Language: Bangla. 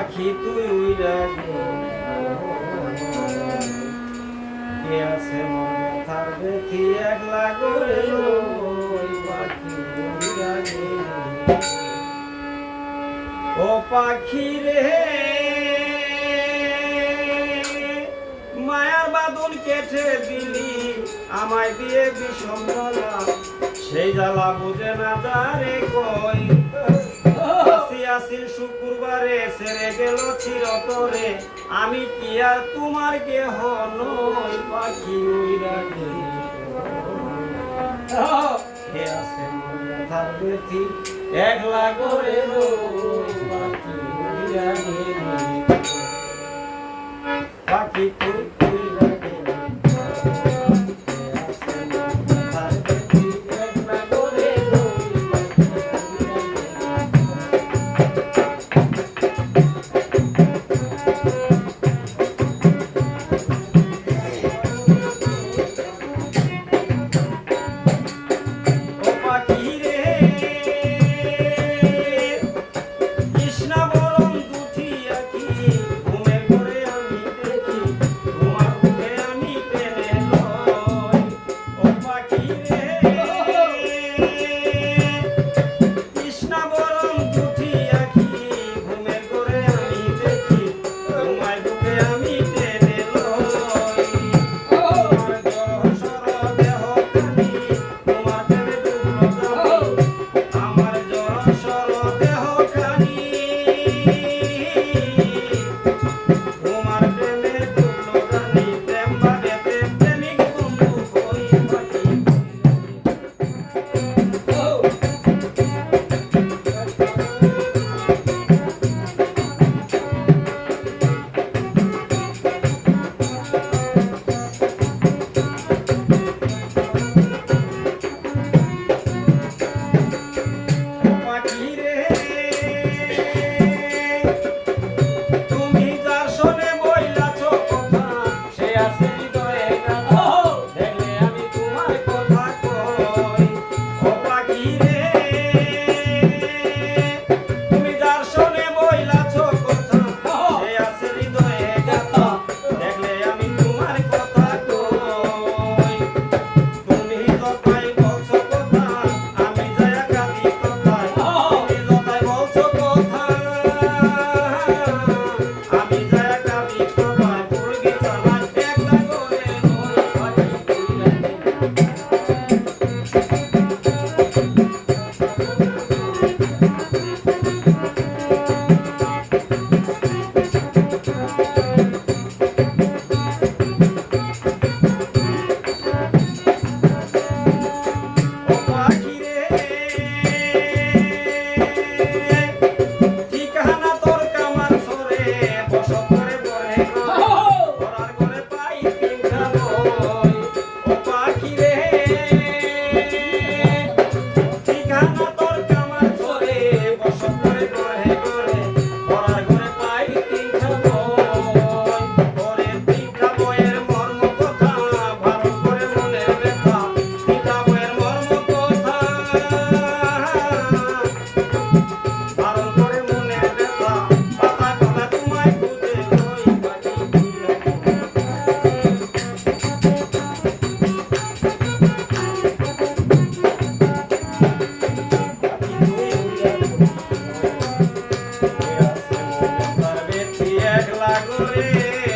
পাখি তুই উইরা কে আছে মন ব্যথার ব্যথি একলা করে ওই পাখি উইরা ও পাখি রে মায়ার বাঁধন কেটে দিলি আমায় দিয়ে বিষম জ্বালা সেই জ্বালা বুঝে না যারে কই আসিল শুক্রবারে ছেড়ে গেল চিরতরে আমি কি আর তোমার কেহ নই পাখি উইরা কে আছে মন ব্যথার ব্যথি একলা করে রই পাখি উইরা পাখি তুই উইরা একলা করে